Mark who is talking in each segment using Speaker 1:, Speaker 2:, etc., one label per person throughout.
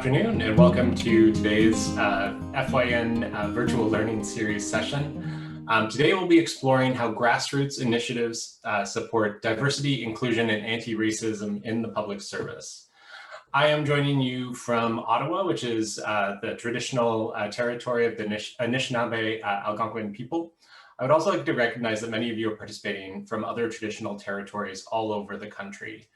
Speaker 1: afternoon and welcome to today's FYN Virtual Learning Series session. Today we'll be exploring how grassroots initiatives support diversity, inclusion, and anti-racism in the public service. I am joining you from Ottawa, which is the traditional territory of the Anishinaabe Algonquin people. I would also like to recognize that many of you are participating from other traditional territories all over the country.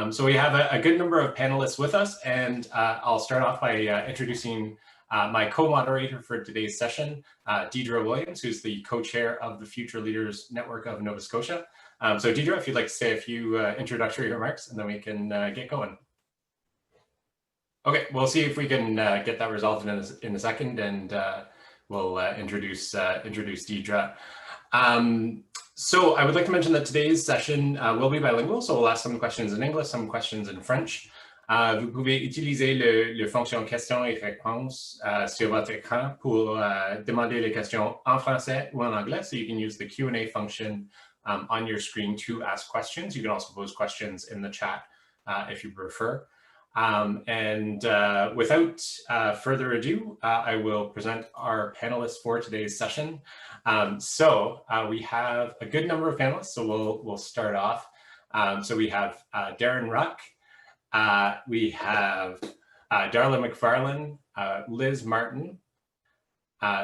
Speaker 1: So we have a good number of panelists with us, and I'll start off by introducing my co-moderator for today's session, Deidre Williams, who's the co-chair of the Future Leaders Network of Nova Scotia. So Deidre, if you'd like to say a few introductory remarks, and then we can get going. Okay, we'll see if we can get that resolved in a second, and we'll introduce Deidre. So I would like to mention that today's session will be bilingual, so we'll ask some questions in English, some questions in French. Vous pouvez utiliser le fonction questions et réponses sur votre écran pour demander les questions en français ou en anglais. So you can use the Q&A function on your screen to ask questions. You can also pose questions in the chat if you prefer. Without further ado, I will present our panelists for today's session. We have a good number of panelists, so we'll start off. So we have Darren Ruck, we have Darla McFarlane, Liz Martin,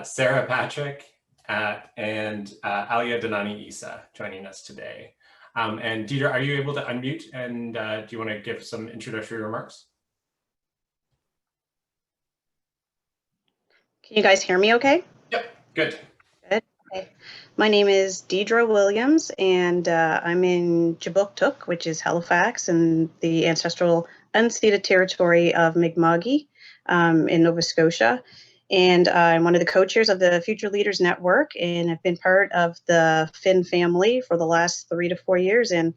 Speaker 1: Sarah Patrick, and Alia Danani Isa joining us today. And Deidre, are you able to unmute, and do you want to give some introductory remarks?
Speaker 2: Can you guys hear me okay?
Speaker 1: Yep, good.
Speaker 2: Good. Okay. My name is Deidre Williams, and I'm in Jabuktuk, which is Halifax, and the ancestral unceded territory of Mi'kma'ki in Nova Scotia. And I'm one of the co-chairs of the Future Leaders Network, and I've been part of the FYN family for the last 3 to 4 years. And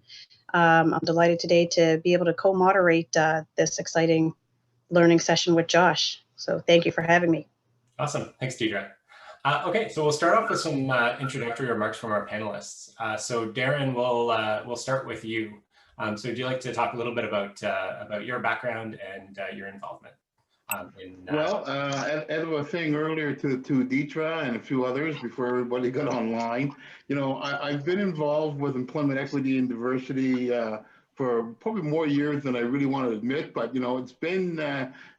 Speaker 2: I'm delighted today to be able to co-moderate this exciting learning session with Josh. So thank you for having me.
Speaker 1: Awesome. Thanks, Deidre. Okay, so we'll start off with some introductory remarks from our panelists. So Darren, we'll start with you. So would you like to talk a little bit about your background and your involvement?
Speaker 3: As I was saying earlier to Deidre and a few others before everybody got online, I've been involved with employment equity and diversity for probably more years than I really want to admit, but it's been,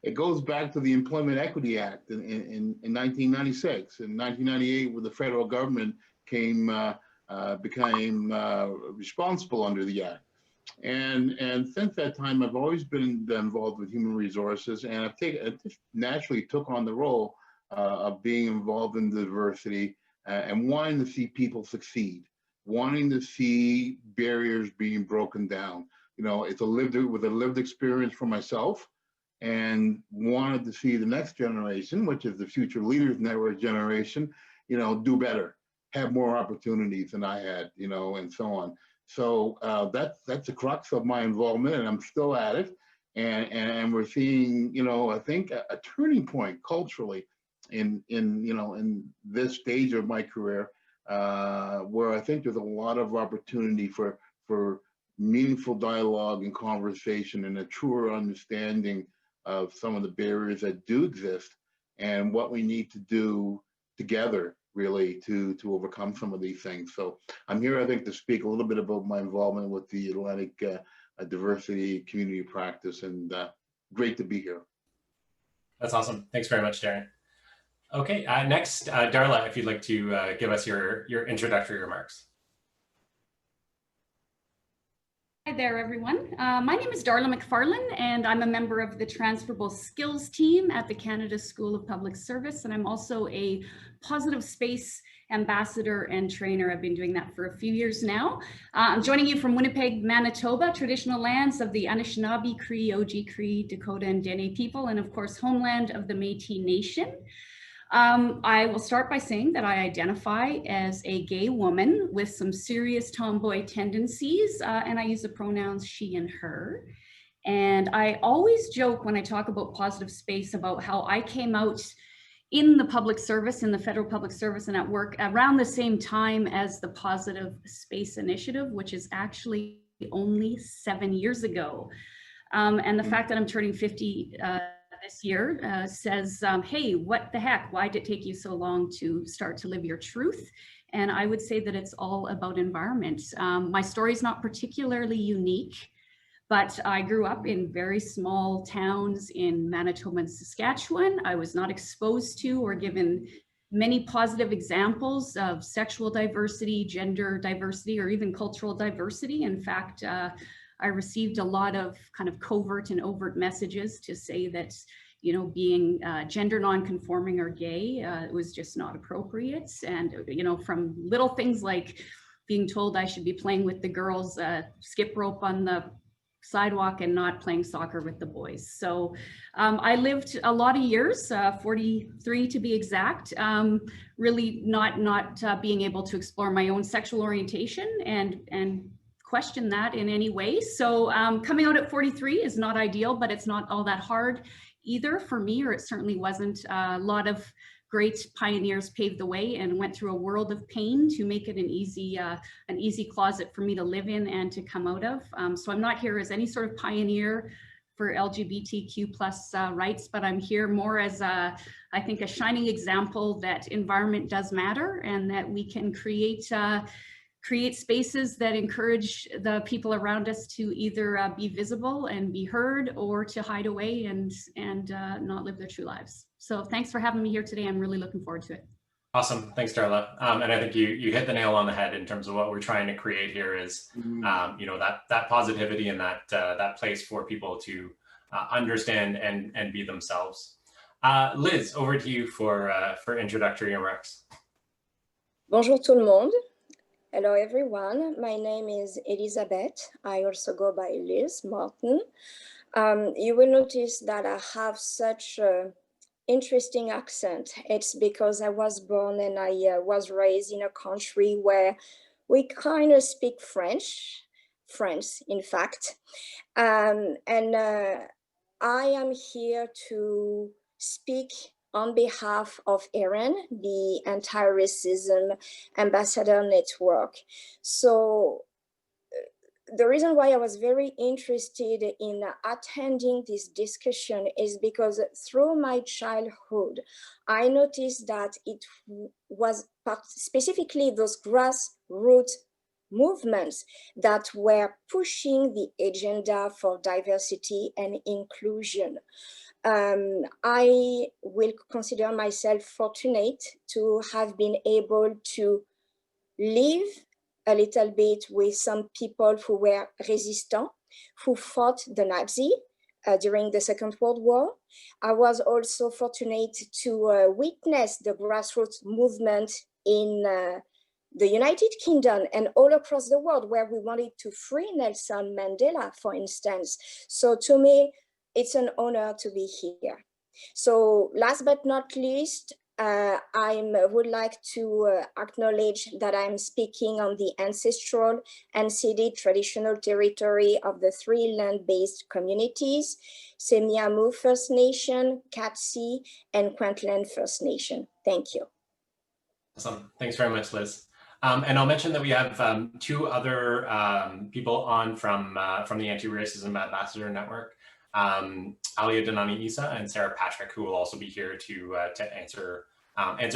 Speaker 3: it goes back to the Employment Equity Act in 1996. In 1998, when the federal government became responsible under the act. And since that time, I've always been involved with human resources, and I just naturally took on the role of being involved in diversity and wanting to see people succeed, wanting to see barriers being broken down. It's a lived experience for myself, and wanted to see the next generation, which is the Future Leaders Network generation, do better, have more opportunities than I had, and so on. So that's the crux of my involvement, and I'm still at it. And we're seeing, I think a turning point culturally in this stage of my career, where I think there's a lot of opportunity for meaningful dialogue and conversation and a truer understanding of some of the barriers that do exist and what we need to do together really to overcome some of these things. So I'm here, I think, to speak a little bit about my involvement with the Atlantic Diversity Community Practice, and great to be here.
Speaker 1: That's awesome. Thanks very much, Darren. Okay, next, Darla, if you'd like to give us your introductory remarks.
Speaker 4: Hi there, everyone. My name is Darla McFarlane, and I'm a member of the Transferable Skills team at the Canada School of Public Service, and I'm also a Positive Space ambassador and trainer. I've been doing that for a few years now. I'm joining you from Winnipeg, Manitoba, traditional lands of the Anishinaabe, Cree, Oji-Cree, Dakota, and Dene people, and of course, homeland of the Métis Nation. I will start by saying that I identify as a gay woman with some serious tomboy tendencies, and I use the pronouns she and her. And I always joke when I talk about Positive Space about how I came out in the public service, in the federal public service and at work around the same time as the Positive Space Initiative, which is actually only 7 years ago. And the fact that I'm turning 50 this year says, hey, what the heck? Why did it take you so long to start to live your truth? And I would say that it's all about environment. My story is not particularly unique, but I grew up in very small towns in Manitoba and Saskatchewan. I was not exposed to or given many positive examples of sexual diversity, gender diversity, or even cultural diversity. In fact, I received a lot of kind of covert and overt messages to say that, you know, being gender non-conforming or gay was just not appropriate. And, you know, from little things like being told I should be playing with the girls, skip rope on the sidewalk and not playing soccer with the boys. So I lived a lot of years, 43 to be exact, really not being able to explore my own sexual orientation and question that in any way. So coming out at 43 is not ideal, but it's not all that hard either for me, or it certainly wasn't. A lot of great pioneers paved the way and went through a world of pain to make it an easy closet for me to live in and to come out of. So I'm not here as any sort of pioneer for LGBTQ plus rights, but I'm here more as I think a shining example that environment does matter and that we can create spaces that encourage the people around us to either be visible and be heard, or to hide away and not live their true lives. So thanks for having me here today. I'm really looking forward to it.
Speaker 1: Awesome. Thanks, Darla. And I think you hit the nail on the head in terms of what we're trying to create here is, you know, that positivity and that place for people to understand and be themselves. Liz, over to you for introductory remarks.
Speaker 5: Bonjour tout le monde. Hello everyone, my name is Elizabeth. I also go by Liz Martin. You will notice that I have such an interesting accent. It's because I was born and I was raised in a country where we kind of speak French in fact. I am here to speak on behalf of ERIN, the Anti-Racism Ambassador Network. So the reason why I was very interested in attending this discussion is because through my childhood, I noticed that it was specifically those grassroots movements that were pushing the agenda for diversity and inclusion. I will consider myself fortunate to have been able to live a little bit with some people who were resistant, who fought the Nazi during the Second World War. I was also fortunate to witness the grassroots movement in the United Kingdom and all across the world, where we wanted to free Nelson Mandela, for instance. So to me, it's an honor to be here. So last but not least, I would like to acknowledge that I'm speaking on the ancestral and ceded traditional territory of the 3 land-based communities, Semiahmoo First Nation, Katzie, and Kwantlen First Nation. Thank you.
Speaker 1: Awesome. Thanks very much, Liz. And I'll mention that we have 2 other people on from the Anti-Racism Ambassador Network. Alia Danani Isa and Sarah Patrick, who will also be here to answer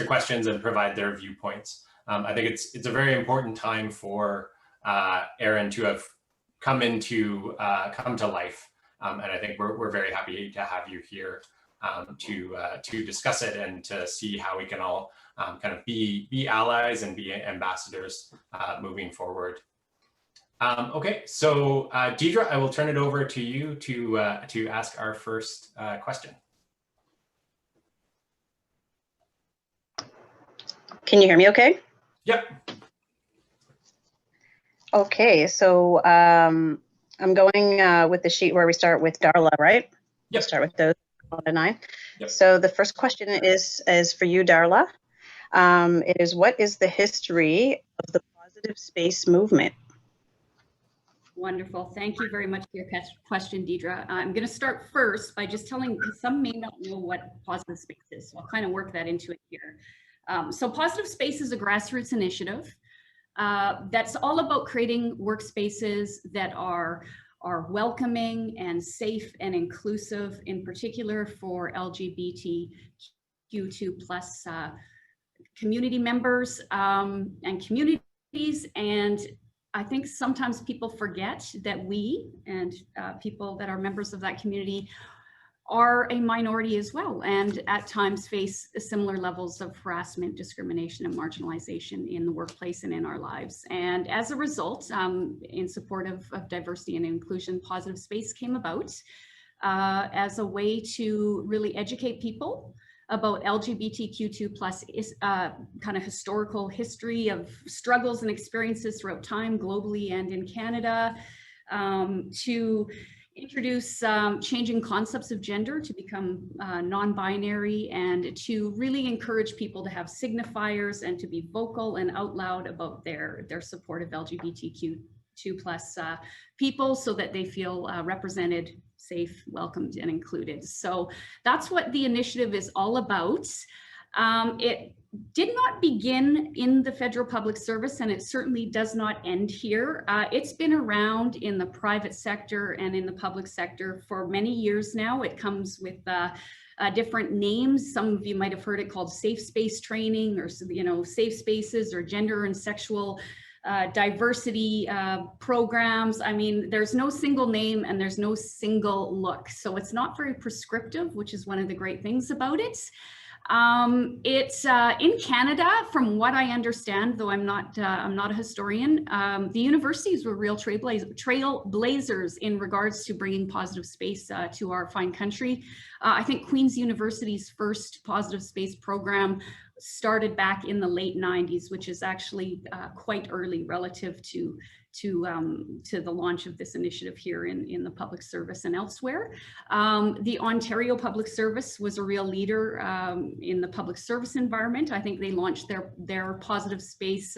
Speaker 1: questions and provide their viewpoints. I think it's a very important time for ERIN to have come to life, and I think we're very happy to have you here to discuss it and to see how we can all kind of be allies and be ambassadors moving forward. Okay, so Deidre, I will turn it over to you to ask our first question.
Speaker 2: Can you hear me okay?
Speaker 1: Yep.
Speaker 2: Okay, so I'm going with the sheet where we start with Darla, right?
Speaker 1: Yep.
Speaker 2: Start with those 1 to 9.
Speaker 1: Yep.
Speaker 2: So the first question is for you, Darla. It is, what is the history of the positive space movement?
Speaker 4: Wonderful. Thank you very much for your question, Deidre. I'm going to start first by just telling, because some may not know what positive space is, so I'll kind of work that into it here. So Positive Space is a grassroots initiative that's all about creating workspaces that are are welcoming and safe and inclusive, in particular for LGBTQ2+ community members and communities. And I think sometimes people forget that we and people that are members of that community are a minority as well, and at times face similar levels of harassment, discrimination, and marginalization in the workplace and in our lives. And as a result, in support of diversity and inclusion, Positive Space came about as a way to really educate people about LGBTQ2+ kind of historical history of struggles and experiences throughout time, globally and in Canada, to introduce changing concepts of gender to become non-binary, and to really encourage people to have signifiers and to be vocal and out loud about their support of LGBTQ2+ people, so that they feel represented, safe, welcomed, and included. So that's what the initiative is all about. It did not begin in the federal public service, and it certainly does not end here. It's been around in the private sector and in the public sector for many years now. It comes with different names. Some of you might have heard it called safe space training, or safe spaces, or gender and sexual diversity programs. I mean, there's no single name and there's no single look. So it's not very prescriptive, which is one of the great things about it. It's in Canada, from what I understand, though I'm not a historian. The universities were real trailblazers in regards to bringing Positive Space to our fine country. I think Queen's University's first Positive Space program started back in the late 90s, which is actually quite early relative to the launch of this initiative here in the public service and elsewhere. The Ontario Public Service was a real leader in the public service environment. I think they launched their Positive Space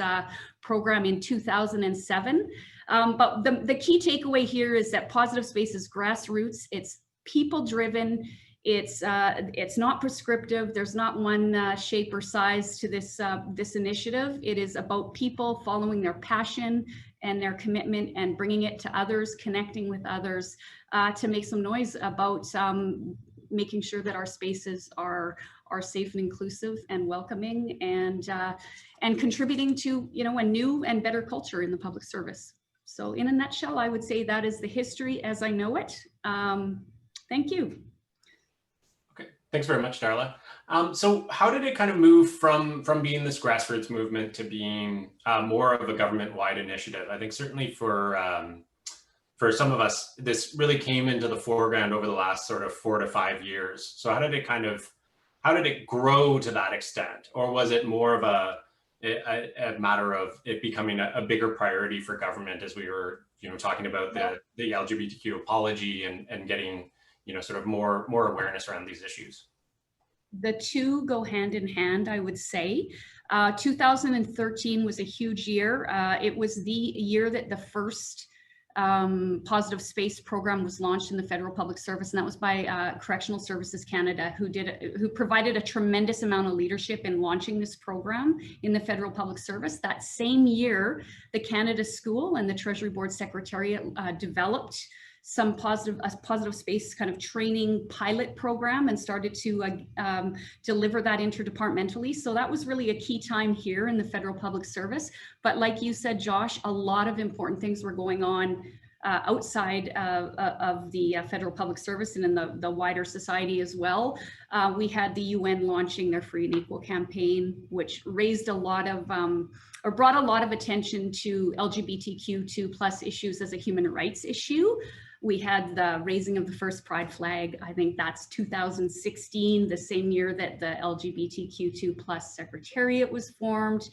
Speaker 4: program in 2007. But the key takeaway here is that Positive Space is grassroots. It's people-driven. It's not prescriptive. There's not one shape or size to this initiative. It is about people following their passion and their commitment and bringing it to others, connecting with others, to make some noise about making sure that our spaces are safe and inclusive and welcoming, and contributing to a new and better culture in the public service. So in a nutshell, I would say that is the history as I know it. Thank you.
Speaker 1: Thanks very much, Darla. So how did it kind of move from being this grassroots movement to being more of a government-wide initiative? I think certainly for some of us, this really came into the foreground over the last sort of 4 to 5 years. So how did it grow to that extent? Or was it more of a matter of it becoming a bigger priority for government as we were talking about the LGBTQ apology and getting sort of more awareness around these issues?
Speaker 4: The two go hand in hand, I would say. 2013 was a huge year. It was the year that the first Positive Space program was launched in the federal public service, and that was by Correctional Services Canada, who provided a tremendous amount of leadership in launching this program in the federal public service. That same year, the Canada School and the Treasury Board Secretariat developed some positive space kind of training pilot program and started to deliver that interdepartmentally. So that was really a key time here in the federal public service. But like you said, Josh, a lot of important things were going on outside of the federal public service and in the wider society as well. We had the UN launching their Free and Equal campaign, which raised a lot of, or brought a lot of attention to LGBTQ2+ issues as a human rights issue. We had the raising of the first pride flag. I think that's 2016, the same year that the LGBTQ2+ Secretariat was formed.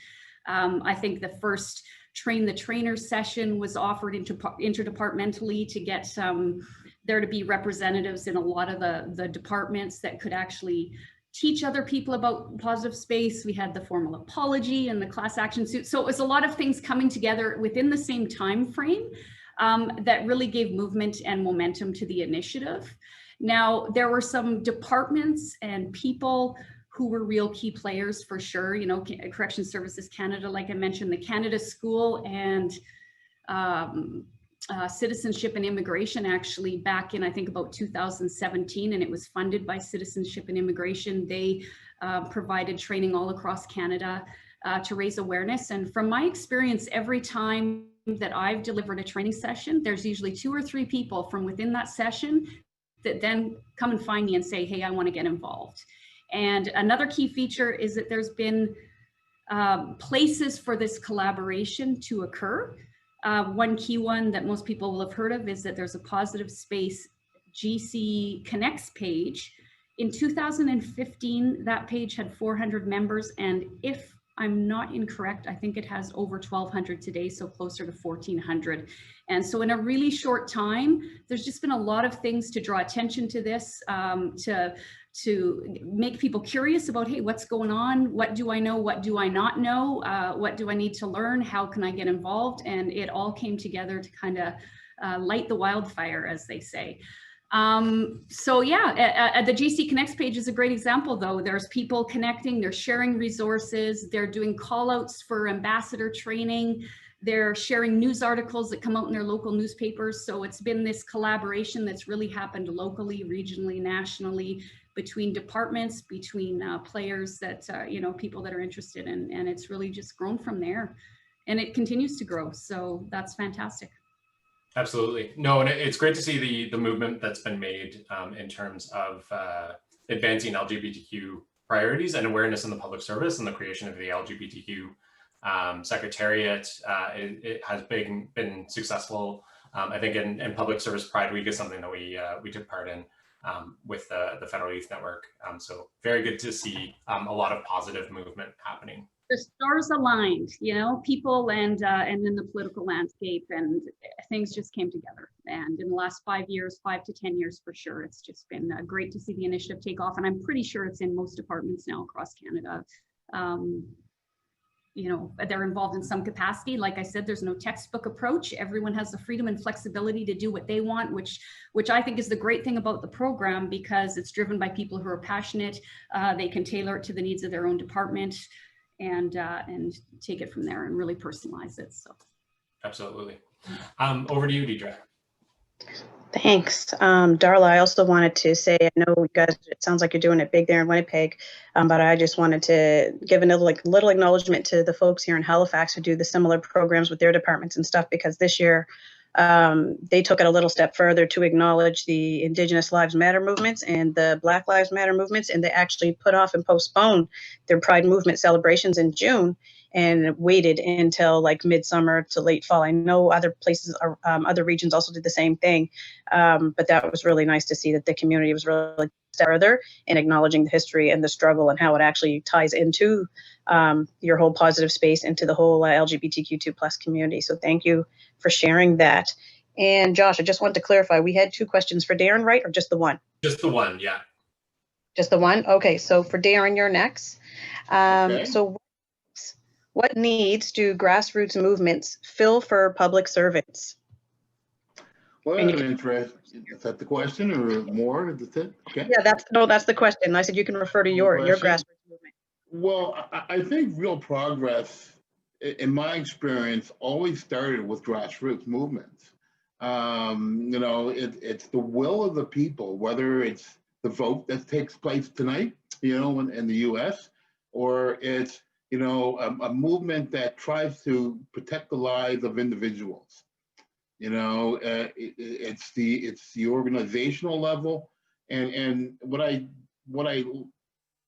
Speaker 4: I think the first Train the Trainer session was offered interdepartmentally to get there to be representatives in a lot of the departments that could actually teach other people about positive space. We had the formal apology and the class action suit. So it was a lot of things coming together within the same time frame that really gave movement and momentum to the initiative. Now, there were some departments and people who were real key players for sure. You know, Corrections Services Canada, like I mentioned, the Canada School and Citizenship and Immigration, actually, back in, I think, about 2017, and it was funded by Citizenship and Immigration. They provided training all across Canada to raise awareness. And from my experience, every time that I've delivered a training session, there's usually 2 or 3 people from within that session that then come and find me and say, hey, I want to get involved. And another key feature is that there's been places for this collaboration to occur. One key one that most people will have heard of is that there's a Positive Space GC Connects page. In 2015, that page had 400 members, and if I'm not incorrect, I think it has over 1,200 today, so closer to 1,400. And so in a really short time, there's just been a lot of things to draw attention to this, to make people curious about, hey, what's going on? What do I know? What do I not know? What do I need to learn? How can I get involved? And it all came together to kind of light the wildfire, as they say. So yeah, the GC Connects page is a great example, though. There's people connecting, they're sharing resources, they're doing call outs for ambassador training, they're sharing news articles that come out in their local newspapers. So it's been this collaboration that's really happened locally, regionally, nationally, between departments, between players that, people that are interested in, and it's really just grown from there, and it continues to grow. So that's fantastic.
Speaker 1: Absolutely. No, and it's great to see the movement that's been made in terms of advancing LGBTQ priorities and awareness in the public service, and the creation of the LGBTQ Secretariat. It has been successful. I think in Public Service Pride Week is something that we took part in with the Federal Youth Network. So very good to see a lot of positive movement happening.
Speaker 4: The stars aligned, people and then the political landscape, and things just came together. And in the last 5 years, 5 to 10 years for sure, it's just been great to see the initiative take off. And I'm pretty sure it's in most departments now across Canada. They're involved in some capacity. Like I said, there's no textbook approach. Everyone has the freedom and flexibility to do what they want, which I think is the great thing about the program, because it's driven by people who are passionate. They can tailor it to the needs of their own department, and take it from there and really personalize it. So absolutely.
Speaker 1: Over to you, Deidre.
Speaker 2: Thanks. Darla, I also wanted to say, I know you guys, it sounds like you're doing it big there in Winnipeg, but I just wanted to give another little acknowledgement to the folks here in Halifax who do the similar programs with their departments and stuff, because this year they took it a little step further to acknowledge the Indigenous Lives Matter movements and the Black Lives Matter movements, and they actually put off and postponed their Pride movement celebrations in June and waited until like midsummer to late fall. I know other places, other regions also did the same thing, but that was really nice to see that the community was really further in acknowledging the history and the struggle and how it actually ties into your whole positive space, into the whole LGBTQ2+ community. So thank you for sharing that. And Josh, I just wanted to clarify, we had 2 questions for Darren, right? Or just the one?
Speaker 1: Just the one, yeah.
Speaker 2: Just the one? Okay, so for Darren, you're next.
Speaker 3: Okay.
Speaker 2: So what needs do grassroots movements fill for public servants?
Speaker 3: Well, is that the question or more? That's it? Okay.
Speaker 2: Yeah, that's the question. I said you can refer to your grassroots movement.
Speaker 3: Well, I think real progress, in my experience, always started with grassroots movements. It's the will of the people, whether it's the vote that takes place tonight, in the U.S., or it's, a movement that tries to protect the lives of individuals. It's the organizational level, and what I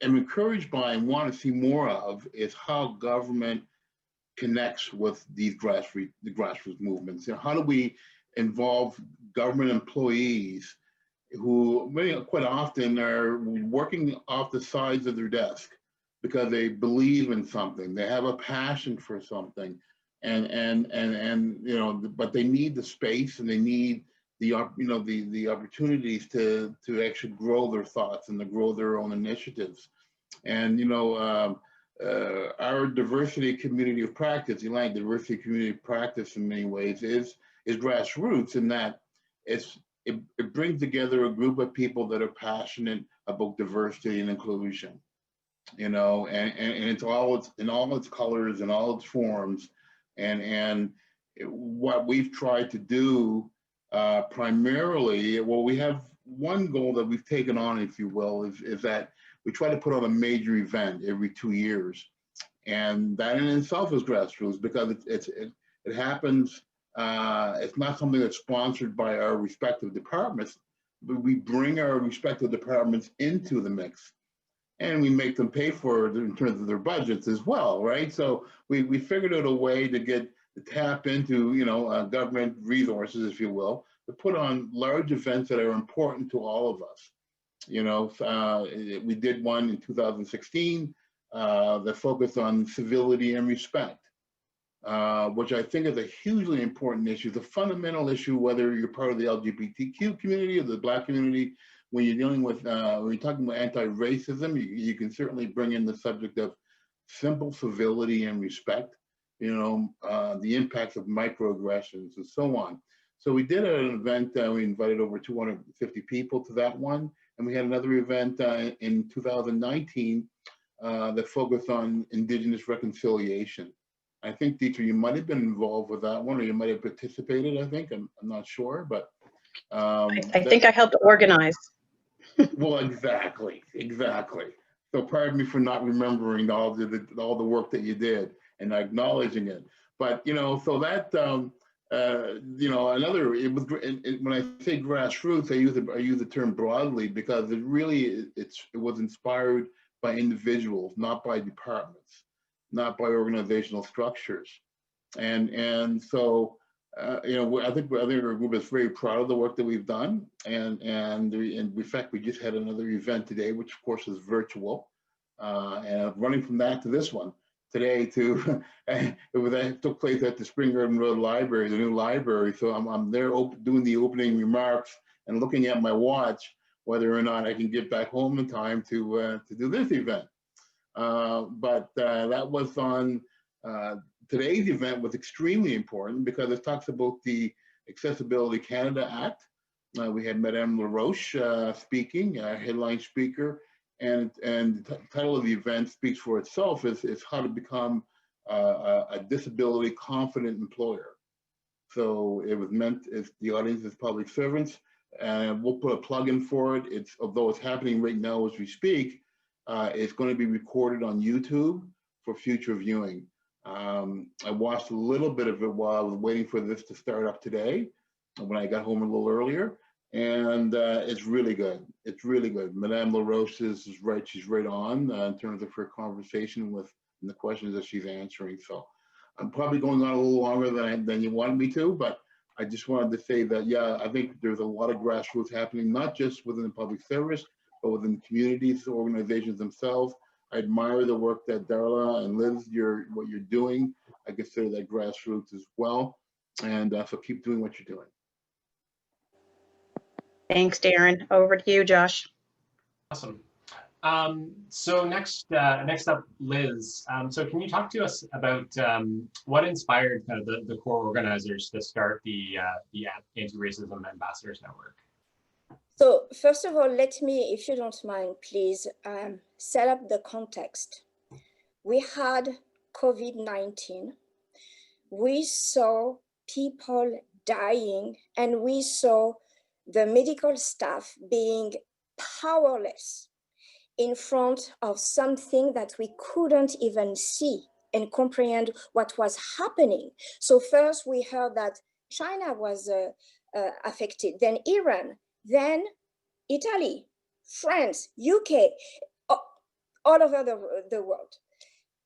Speaker 3: am encouraged by and want to see more of is how government connects with these grassroots movements. How do we involve government employees who quite often are working off the sides of their desk because they believe in something, they have a passion for something, but they need the space and they need the opportunities to actually grow their thoughts and to grow their own initiatives. And our diversity community of practice, the Atlantic Diversity Community of Practice, in many ways is grassroots, in that it brings together a group of people that are passionate about diversity and inclusion. And it's in all its colors and all its forms, and what we've tried to do primarily, well, we have one goal that we've taken on, if you will, is that we try to put on a major event every 2 years. And that in itself is grassroots, because it happens, it's not something that's sponsored by our respective departments, but we bring our respective departments into the mix, and we make them pay for it in terms of their budgets as well, right? So we figured out a way to tap into, you know, government resources, if you will, to put on large events that are important to all of us. You know, we did one in 2016 that focused on civility and respect, which I think is a hugely important issue. The fundamental issue, whether you're part of the LGBTQ community or the Black community, when you're dealing with, when you're talking about anti-racism, you can certainly bring in the subject of simple civility and respect, you know, the impacts of microaggressions and so on. So we did an event, we invited over 250 people to that one. And we had another event in 2019 that focused on Indigenous reconciliation. I think, Deidre, you might have been involved with that one, or you might have participated, I think. I'm not sure, but.
Speaker 2: I think I helped organize.
Speaker 3: Well, exactly. So pardon me for not remembering all the work that you did and acknowledging it. But, you know, so that, you know, when I say grassroots, I use the term broadly, because it really, it was inspired by individuals, not by departments, not by organizational structures. And so, you know, I think our group is very proud of the work that we've done. And in fact, we just had another event today, which of course is virtual. And running from that to this one today it took place at the Spring Garden Road Library, the new library. So I'm there doing the opening remarks and looking at my watch, whether or not I can get back home in time to do this event. But that was on, today's event was extremely important because it talks about the Accessibility Canada Act. We had Madame LaRoche speaking, headline speaker, and the title of the event speaks for itself, is how to become a disability confident employer. So it was meant, if the audience is public servants, and we'll put a plug in for it. Although it's happening right now as we speak, it's going to be recorded on YouTube for future viewing. I watched a little bit of it while I was waiting for this to start up today, when I got home a little earlier, and it's really good. It's really good. Madame LaRoche is right. She's right on in terms of her conversation and the questions that she's answering. So I'm probably going on a little longer than you wanted me to, but I just wanted to say that, yeah, I think there's a lot of grassroots happening, not just within the public service, but within communities, organizations themselves. I admire the work that Darla and Liz, what you're doing. I consider that grassroots as well. And so keep doing what you're doing.
Speaker 2: Thanks, Darren. Over to you, Josh.
Speaker 1: Awesome. So next up, Liz. So can you talk to us about what inspired kind of the core organizers to start the Anti-Racism Ambassadors Network?
Speaker 5: So first of all, let me, if you don't mind, please set up the context. We had COVID-19. We saw people dying, and we saw the medical staff being powerless in front of something that we couldn't even see and comprehend what was happening. So first we heard that China was affected, then Iran, then Italy, France, UK, all over the world.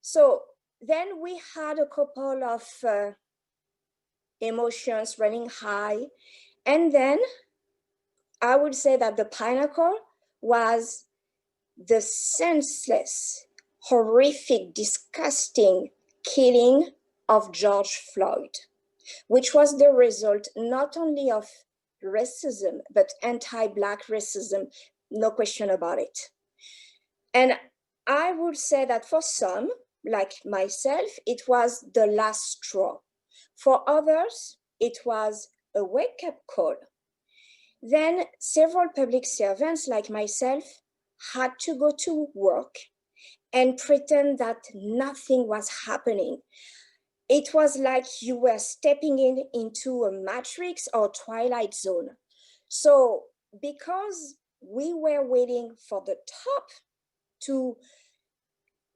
Speaker 5: So then we had a couple of emotions running high. And then I would say that the pinnacle was the senseless, horrific, disgusting killing of George Floyd, which was the result not only of racism, but anti-Black racism, no question about it. And I would say that for some, like myself, it was the last straw. For others, it was a wake-up call. Then several public servants like myself had to go to work and pretend that nothing was happening. it was like you were stepping into a matrix or twilight zone. So because we were waiting for the top to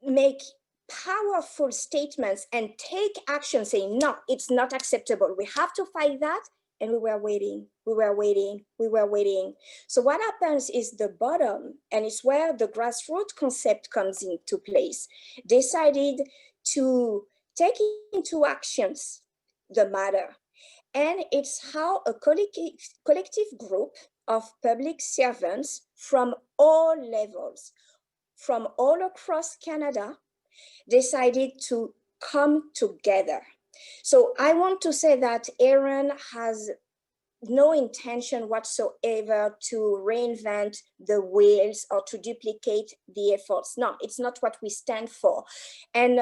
Speaker 5: make powerful statements and take action saying, no, it's not acceptable, we have to fight that. And we were waiting. So what happens is the bottom, and it's where the grassroots concept comes into place, decided to take into actions the matter. And it's how a collective group of public servants from all levels, from all across Canada, decided to come together. So I want to say that Aaron has no intention whatsoever to reinvent the wheels or to duplicate the efforts. No, it's not what we stand for. And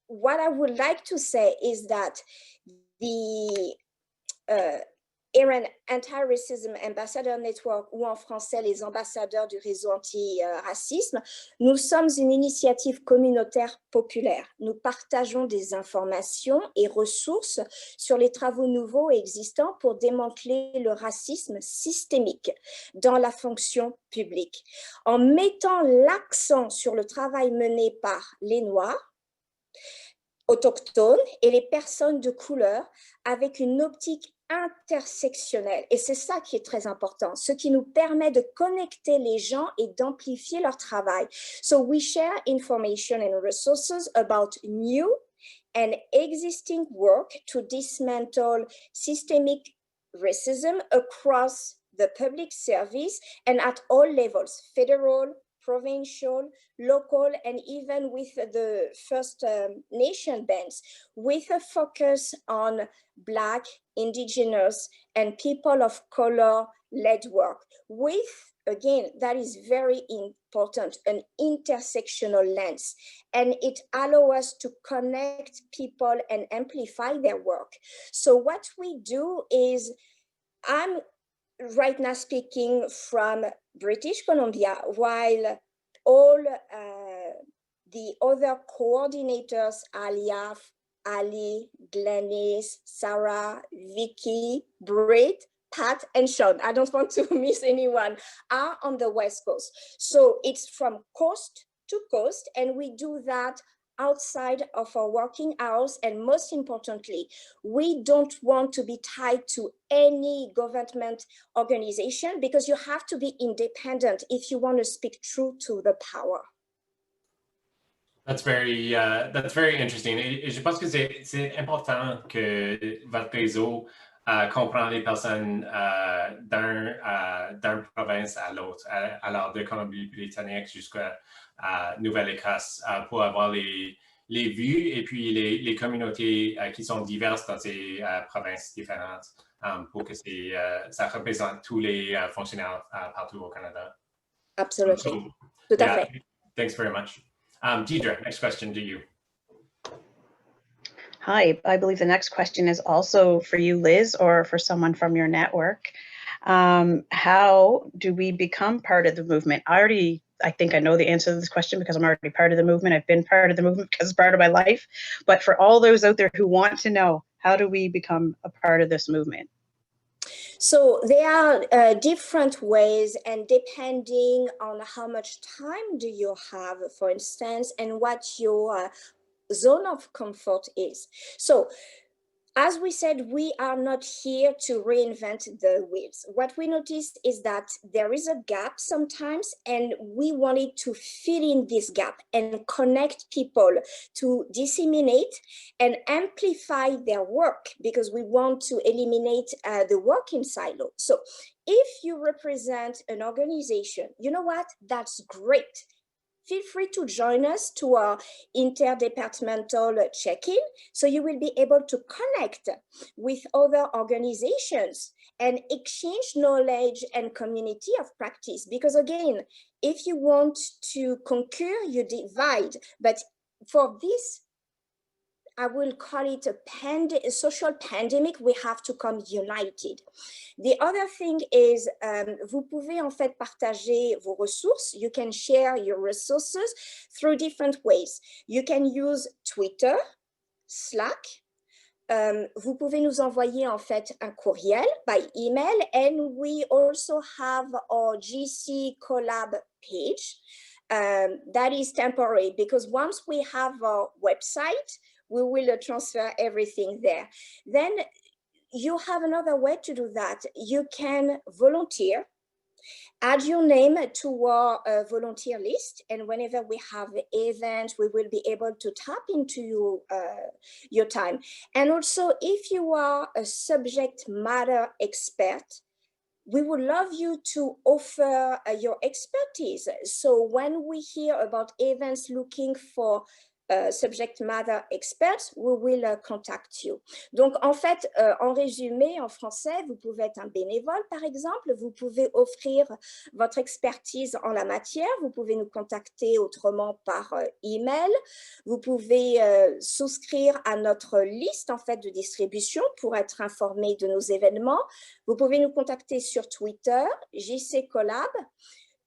Speaker 5: what I would like to say is that the Aaron Anti-Racism Ambassador Network, ou en français les ambassadeurs du réseau anti-racisme, nous sommes une initiative communautaire populaire. Nous partageons des informations et ressources sur les travaux nouveaux et existants pour démanteler le racisme systémique dans la fonction publique. En mettant l'accent sur le travail mené par les Noirs, autochtones et les personnes de couleur avec une optique intersectionnelle. Et c'est ça qui est très important, ce qui nous permet de connecter les gens et d'amplifier leur travail. So we share information and resources about new and existing work to dismantle systemic racism across the public service and at all levels, federal, provincial, local, and even with the First Nation bands, with a focus on Black, Indigenous, and people of color-led work. With, again, that is very important, an intersectional lens. And it allows us to connect people and amplify their work. So what we do is, I'm right now speaking from British Columbia, while all the other coordinators, Aliaf, Ali, Glenys, Sarah, Vicky, Britt, Pat, and Sean, I don't want to miss anyone, are on the West Coast. So it's from coast to coast, and we do that outside of our working hours. And most importantly, we don't want to be tied to any government organization, because you have to be independent if you want to speak true to the power.
Speaker 1: That's very interesting. Et je pense que c'est important que votre réseau comprend les personnes d'une province à l'autre, alors de Colombie-Britannique jusqu'à Nouvelle-Écosse, pour avoir les vues et puis les communautés qui sont diverses dans ces provinces différentes, pour que ça représente tous les fonctionnaires partout au Canada.
Speaker 5: Absolutely. Tout à fait.
Speaker 1: Thanks very much. Deidre, next question to you.
Speaker 2: Hi, I believe the next question is also for you, Liz, or for someone from your network. How do we become part of the movement? I think I know the answer to this question because I'm already part of the movement. I've been part of the movement because it's part of my life. But for all those out there who want to know, how do we become a part of this movement?
Speaker 5: So there are different ways, and depending on how much time do you have, for instance, and what your zone of comfort is. So as we said, we are not here to reinvent the wheels. What we noticed is that there is a gap sometimes, and we wanted to fill in this gap and connect people to disseminate and amplify their work, because we want to eliminate the work in silo. So if you represent an organization, you know what? That's great. Feel free to join us to our interdepartmental check-in, so you will be able to connect with other organizations and exchange knowledge and community of practice. Because again, if you want to conquer, you divide. But for this, I will call it a social pandemic, we have to come united. The other thing is, vous pouvez en fait partager vos ressources. You can share your resources through different ways. You can use Twitter, Slack. Vous pouvez nous envoyer en fait un courriel by email, and we also have our GC Collab page. That is temporary because once we have our website, we will transfer everything there. Then you have another way to do that. You can volunteer. Add your name to our volunteer list, and whenever we have events, we will be able to tap into your time. And also, if you are a subject matter expert, we would love you to offer your expertise. So when we hear about events looking for subject matter experts, we will contact you. Donc, en fait, en résumé, en français, vous pouvez être un bénévole, par exemple. Vous pouvez offrir votre expertise en la matière. Vous pouvez nous contacter autrement par email. Vous pouvez souscrire à notre liste, en fait, de distribution pour être informé de nos événements. Vous pouvez nous contacter sur Twitter, JC Collab.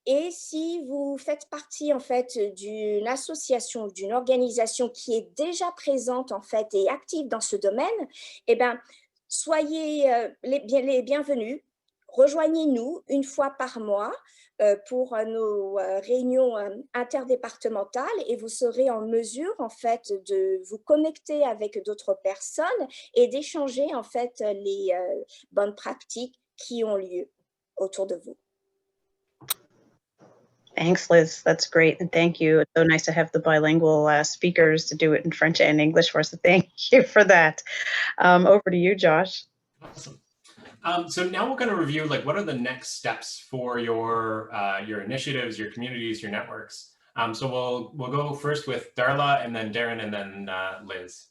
Speaker 5: Et si vous faites partie en fait d'une association, d'une organisation qui est déjà présente en fait et active dans ce domaine, eh bien, soyez les bienvenus. Rejoignez-nous une fois par mois pour nos réunions interdépartementales et vous serez en mesure en fait de vous connecter avec d'autres personnes et d'échanger en fait les bonnes pratiques qui ont lieu autour de vous.
Speaker 2: Thanks, Liz. That's great. And thank you. It's so nice to have the bilingual speakers to do it in French and English for us. So thank you for that. Over to you, Josh.
Speaker 1: Awesome. So now we're going to review like what are the next steps for your initiatives, your communities, your networks. So we'll go first with Darla, and then Darren, and then Liz.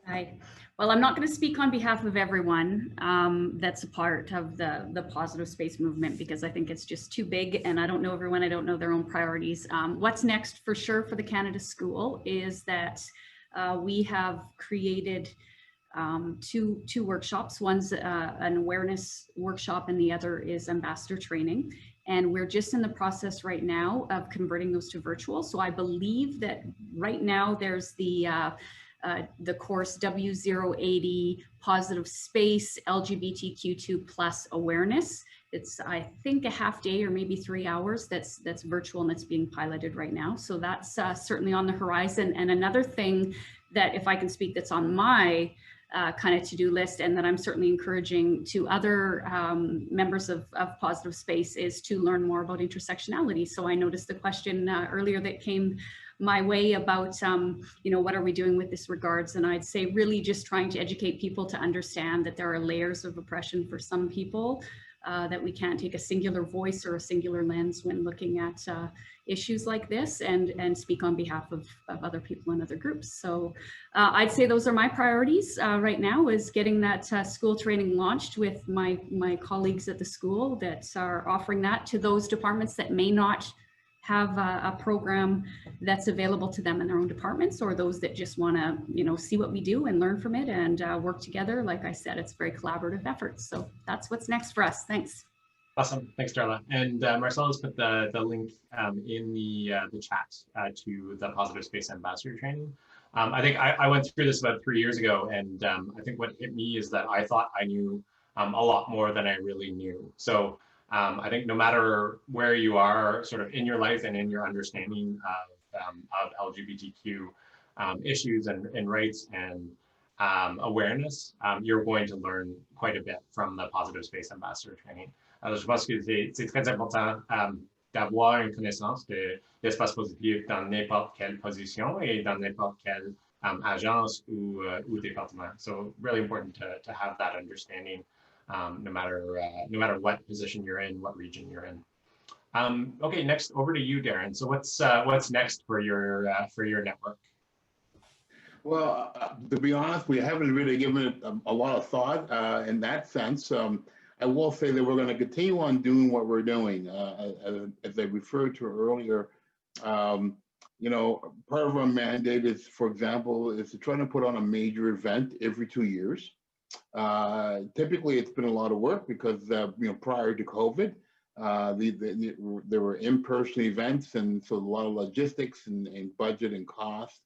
Speaker 4: Hi. Well, I'm not going to speak on behalf of everyone that's a part of the positive space movement because I think it's just too big and I don't know everyone. I don't know their own priorities. What's next for sure for the Canada School is that we have created two workshops. One's an awareness workshop and the other is ambassador training. And we're just in the process right now of converting those to virtual. So I believe that right now there's the course W080 Positive Space LGBTQ2 plus awareness. It's, I think, a half day or maybe 3 hours that's virtual and that's being piloted right now. So that's certainly on the horizon. And another thing that, if I can speak, that's on my kind of to-do list and that I'm certainly encouraging to other members of Positive Space is to learn more about intersectionality. So I noticed the question earlier that came my way about, what are we doing with this regards? And I'd say really just trying to educate people to understand that there are layers of oppression for some people, that we can't take a singular voice or a singular lens when looking at issues like this and speak on behalf of other people and other groups. So I'd say those are my priorities right now, is getting that school training launched with my colleagues at the school that are offering that to those departments that may not have a program that's available to them in their own departments, or those that just want to, see what we do and learn from it and work together. Like I said, it's very collaborative efforts. So that's what's next for us. Thanks.
Speaker 1: Awesome. Thanks, Darla. And Marcel put the link in the chat to the Positive Space Ambassador Training. I think I went through this about 3 years ago, and I think what hit me is that I thought I knew a lot more than I really knew. So I think no matter where you are sort of in your life and in your understanding of LGBTQ issues and rights and awareness, you're going to learn quite a bit from the Positive Space Ambassador Training. Alors, je pense que c'est très important d'avoir une connaissance de l'espace positif dans n'importe quelle position et dans n'importe quelle agence ou département. So really important to have that understanding. No matter what position you're in, what region you're in. Okay, next over to you, Darren. So what's next for your network?
Speaker 3: Well, to be honest, we haven't really given it a lot of thought in that sense. I will say that we're going to continue on doing what we're doing. As I referred to earlier, part of our mandate is, for example, is to try to put on a major event every 2 years. Typically, it's been a lot of work because, prior to COVID, There were in-person events, and so a lot of logistics and budget and cost.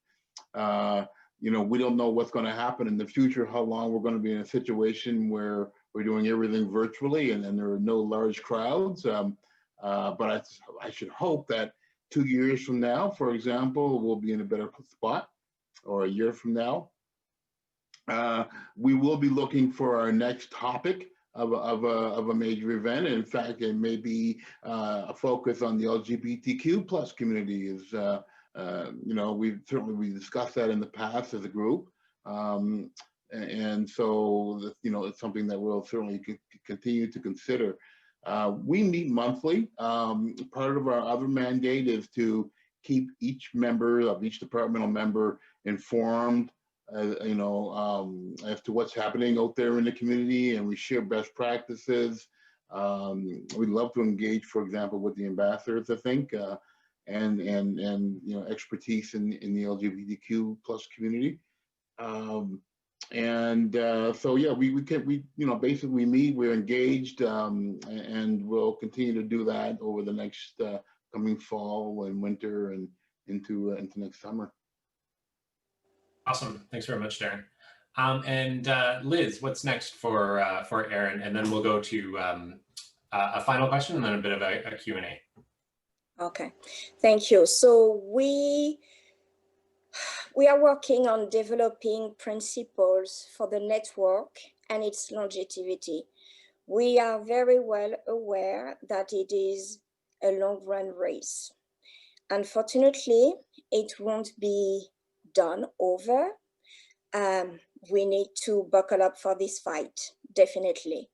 Speaker 3: You know, we don't know what's going to happen in the future, how long we're going to be in a situation where we're doing everything virtually and there are no large crowds. But I should hope that 2 years from now, for example, we'll be in a better spot, or a year from now. We will be looking for our next topic of a major event. In fact, it may be a focus on the LGBTQ plus community. Is you know, we discussed that in the past as a group, and so you know, it's something that we'll certainly continue to consider. We meet monthly. Part of our other mandate is to keep each member of each departmental member informed, you know, as to what's happening out there in the community, and we share best practices. We'd love to engage, for example, with the ambassadors, I think, and you know, expertise in the LGBTQ plus community. So yeah, we you know, basically we meet, we're engaged, and we'll continue to do that over the next coming fall and winter and into next summer.
Speaker 1: Awesome. Thanks very much, Darren. And Liz, what's next for Aaron? And then we'll go to a final question and then a bit of a Q&A.
Speaker 5: Okay, thank you. So we are working on developing principles for the network and its longevity. We are very well aware that it is a long-run race. Unfortunately, it won't be done over. We need to buckle up for this fight, definitely.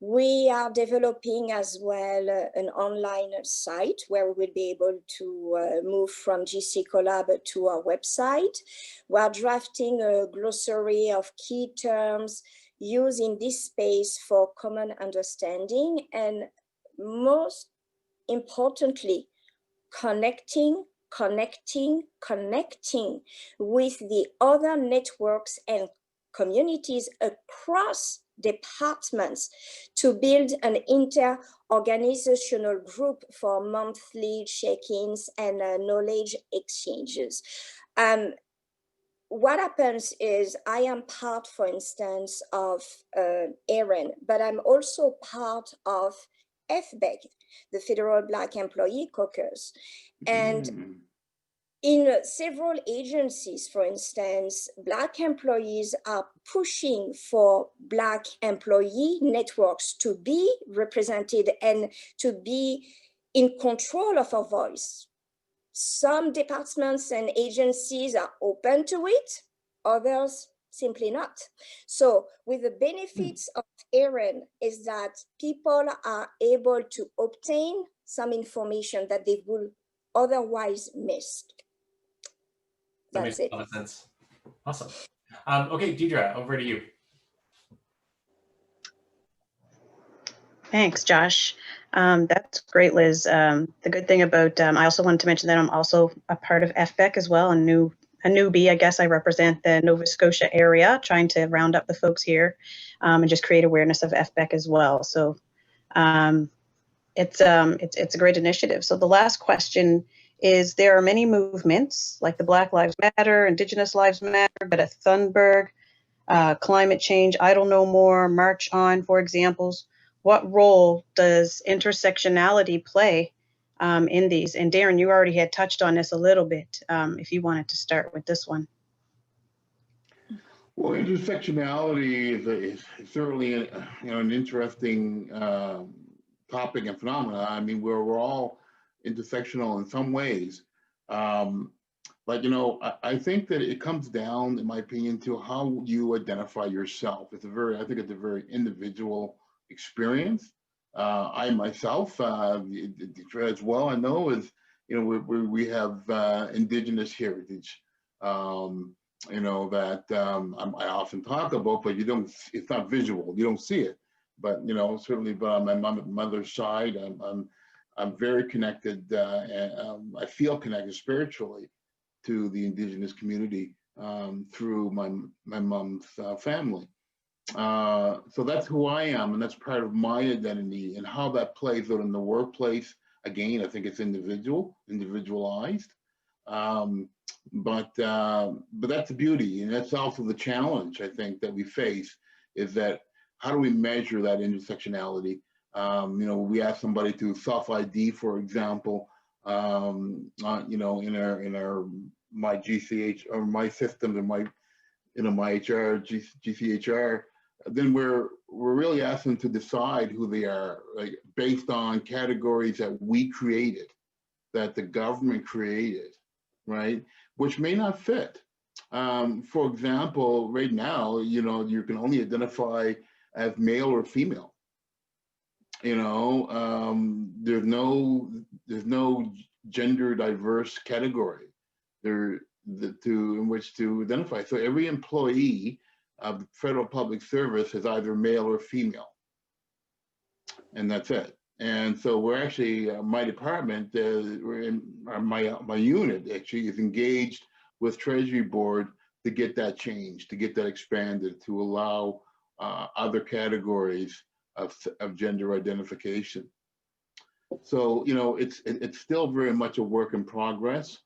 Speaker 5: We are developing as well an online site where we will be able to move from GC Collab to our website. We are drafting a glossary of key terms used in this space for common understanding, and most importantly, connecting with the other networks and communities across departments to build an inter-organizational group for monthly check-ins and knowledge exchanges. What happens is I am part, for instance, of AREN, but I'm also part of FBEC, the Federal Black Employee Caucus. And in several agencies, for instance, Black employees are pushing for Black employee networks to be represented and to be in control of our voice. Some departments and agencies are open to it, others simply not. So with the benefits of AREN is that people are able to obtain some information that they would otherwise miss.
Speaker 1: That makes a lot of sense. Awesome. Okay, Deidre, over to you.
Speaker 2: Thanks, Josh. That's great, Liz. The good thing about, I also wanted to mention that I'm also a part of FBEC as well, a newbie. I guess I represent the Nova Scotia area, trying to round up the folks here and just create awareness of FBEC as well. So it's a great initiative. So the last question is, there are many movements like the Black Lives Matter, Indigenous Lives Matter, Greta Thunberg, climate change, Idle No More, March On, for examples. What role does intersectionality play in these? And Darren, you already had touched on this a little bit, if you wanted to start with this one.
Speaker 3: Well, intersectionality is certainly an interesting topic and phenomena. I mean, we're all intersectional in some ways. But, you know, I think that it comes down, in my opinion, to how you identify yourself. I think it's a very individual experience. I myself, as well, I know is, you know, we have Indigenous heritage, you know, that I often talk about, but it's not visual, you don't see it. But, you know, certainly, but on my mother's side, I'm very connected, and I feel connected spiritually to the Indigenous community through my mom's family. So that's who I am, and that's part of my identity, and how that plays out in the workplace. Again, I think it's individualized. But that's the beauty, and that's also the challenge I think that we face, is that how do we measure that intersectionality? You know, we ask somebody to self-ID, for example, you know, in our my GCH or my systems or my, you know, my HR GCHR, then we're really asking them to decide who they are, like based on categories that we created, that the government created, right? Which may not fit. For example, right now, you know, you can only identify as male or female. You know, there's no gender diverse category there in which to identify. So every employee of the federal public service is either male or female, and that's it. And so we're actually, my department, my unit actually is engaged with Treasury Board to get that changed, to get that expanded, to allow other categories of gender identification. So, you know, it's still very much a work in progress,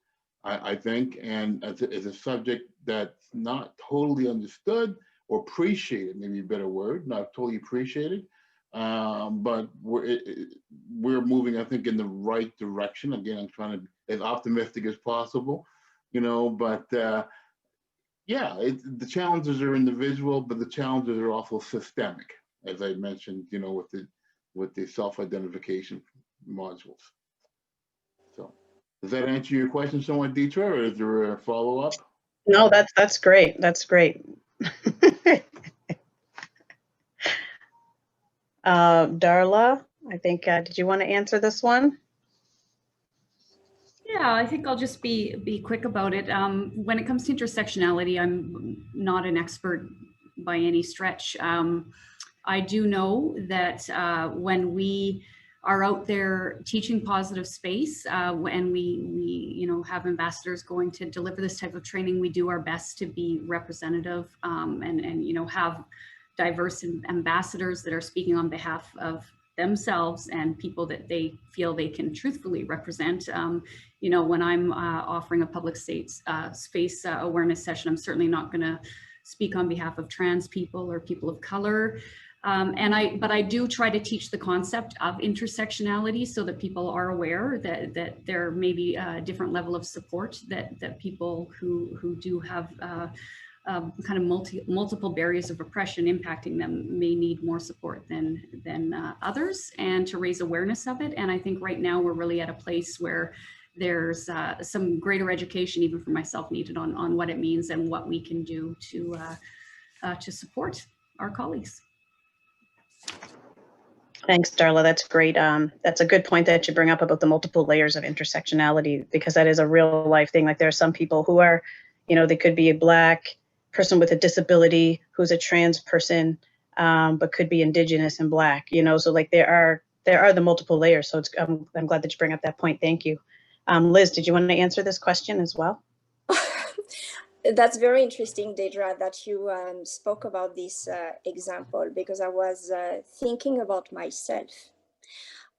Speaker 3: I think, and it's a subject that's not totally understood or appreciated, maybe a better word, not totally appreciated. But we're moving, I think, in the right direction. Again, I'm trying to be as optimistic as possible, you know, but yeah, the challenges are individual, but the challenges are also systemic, as I mentioned, you know, with the self-identification modules. So does that answer your question somewhat, Deidre, or is there a follow-up?
Speaker 2: No, that's great. That's great. Darla, I think, did you want to answer this one?
Speaker 4: Yeah, I think I'll just be quick about it. When it comes to intersectionality, I'm not an expert by any stretch. I do know that when we are out there teaching positive space, and we you know, have ambassadors going to deliver this type of training, we do our best to be representative, and you know, have diverse ambassadors that are speaking on behalf of themselves and people that they feel they can truthfully represent. You know, when I'm offering a public space awareness session, I'm certainly not going to speak on behalf of trans people or people of color. But I do try to teach the concept of intersectionality so that people are aware that there may be a different level of support that people who do have kind of multiple barriers of oppression impacting them may need more support than others, and to raise awareness of it. And I think right now we're really at a place where there's some greater education, even for myself, needed on what it means and what we can do to support our colleagues.
Speaker 2: Thanks, Darla. That's great. That's a good point that you bring up about the multiple layers of intersectionality, because that is a real life thing. Like there are some people who are, you know, they could be a Black person with a disability who's a trans person, but could be Indigenous and Black, you know, so like there are the multiple layers. So I'm glad that you bring up that point. Thank you. Liz, did you want to answer this question as well?
Speaker 5: That's very interesting, Deidre, that you spoke about this example, because I was thinking about myself.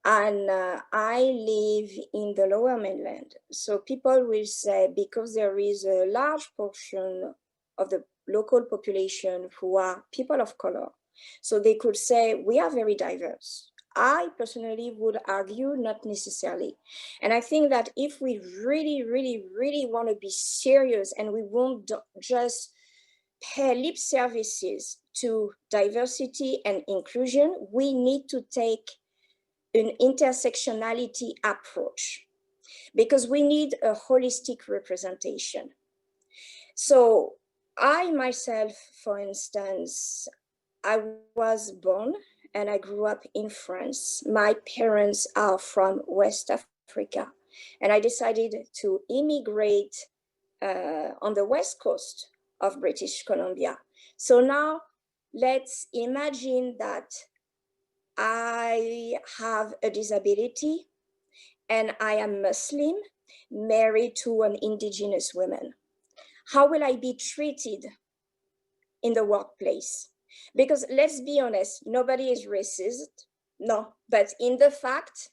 Speaker 5: And I live in the Lower Mainland. So people will say, because there is a large portion of the local population who are people of color, so they could say, we are very diverse. I personally would argue not necessarily. And I think that if we really, really, really want to be serious and we won't just pay lip services to diversity and inclusion, we need to take an intersectionality approach, because we need a holistic representation. So I myself, for instance, I was born and I grew up in France. My parents are from West Africa, and I decided to immigrate on the west coast of British Columbia. So now let's imagine that I have a disability and I am Muslim, married to an Indigenous woman. How will I be treated in the workplace? Because let's be honest, nobody is racist. No, but in the fact,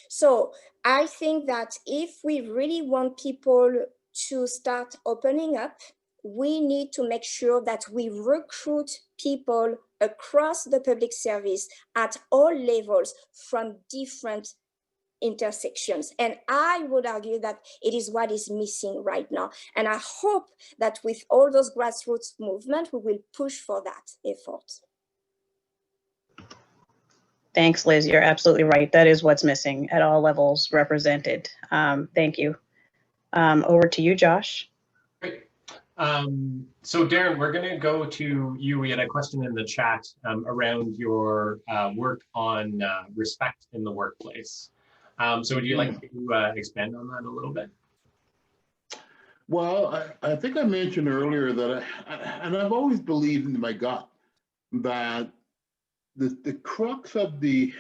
Speaker 5: so I think that if we really want people to start opening up, we need to make sure that we recruit people across the public service at all levels from different intersections. And I would argue that it is what is missing right now. And I hope that with all those grassroots movements, we will push for that effort.
Speaker 2: Thanks, Liz. You're absolutely right. That is what's missing at all levels represented. Thank you. Over to you, Josh.
Speaker 1: Great. So Darren, we're going to go to you. We had a question in the chat around your work on respect in the workplace. So would you like to expand on that a little bit?
Speaker 3: Well, I think I mentioned earlier that, and I've always believed in my gut, that the crux of the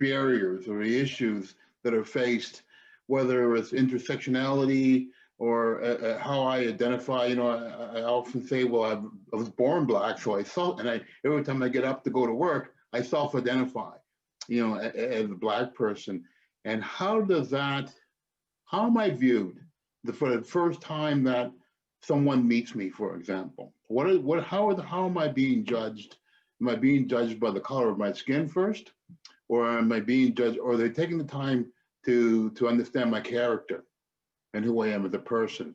Speaker 3: barriers or the issues that are faced, whether it's intersectionality or how I identify, you know, I often say, well, I was born Black, so every time I get up to go to work, I self-identify, you know, as a Black person. And how am I viewed for the first time that someone meets me, for example? How am I being judged? Am I being judged by the color of my skin first? Or am I being judged, or are they taking the time to understand my character and who I am as a person?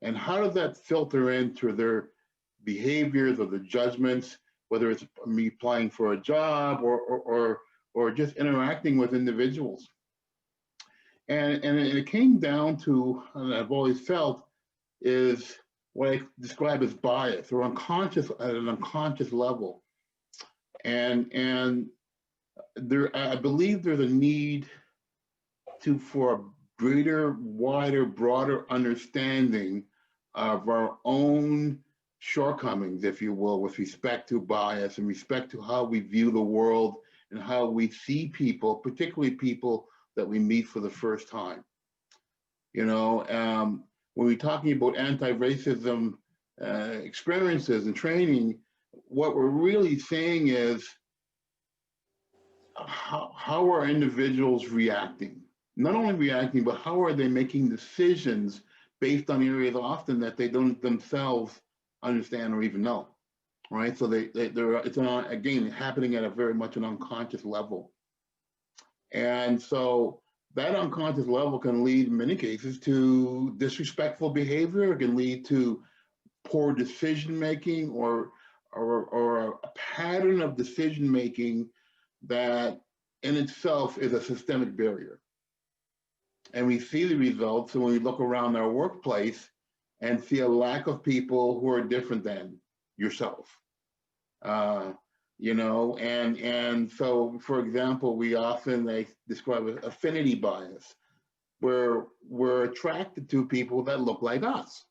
Speaker 3: And how does that filter into their behaviors or the judgments, whether it's me applying for a job or just interacting with individuals? And it came down to, and I've always felt, is what I describe as bias or unconscious at an unconscious level. And there, I believe there's a need for a greater, wider, broader understanding of our own shortcomings, if you will, with respect to bias and respect to how we view the world and how we see people, particularly people that we meet for the first time. You know, when we're talking about anti-racism experiences and training, what we're really saying is how are individuals reacting? Not only reacting, but how are they making decisions based on areas often that they don't themselves understand or even know, right? So it's again happening at a very much an unconscious level. And so that unconscious level can lead in many cases to disrespectful behavior. It can lead to poor decision-making or a pattern of decision-making that in itself is a systemic barrier. And we see the results when we look around our workplace and see a lack of people who are different than yourself. You know, and so, for example, we often describe affinity bias, where we're attracted to people that look like us.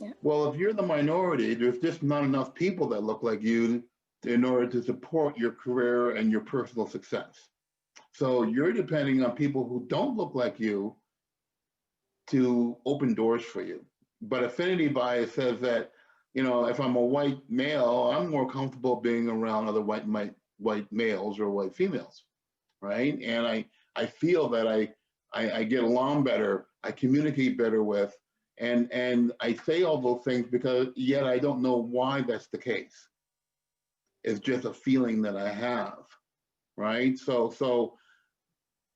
Speaker 3: Yeah. Well, if you're the minority, there's just not enough people that look like you in order to support your career and your personal success. So you're depending on people who don't look like you to open doors for you. But affinity bias says that, you know, if I'm a white male, I'm more comfortable being around other white males or white females, right? And I feel that I get along better, I communicate better with, and I say all those things because yet I don't know why that's the case. It's just a feeling that I have, right? So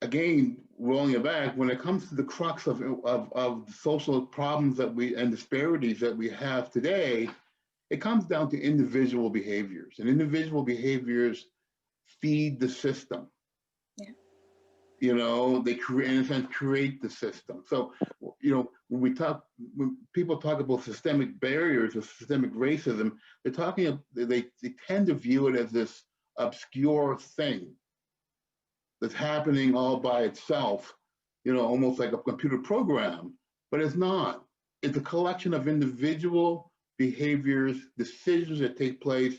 Speaker 3: again, rolling it back, when it comes to the crux of social problems that and disparities that we have today, it comes down to individual behaviors, and individual behaviors feed the system. Yeah. You know, they create, in a sense, create the system. So, you know, when people talk about systemic barriers or systemic racism, they tend to view it as this obscure thing that's happening all by itself, you know, almost like a computer program, but it's not. It's a collection of individual behaviors, decisions that take place.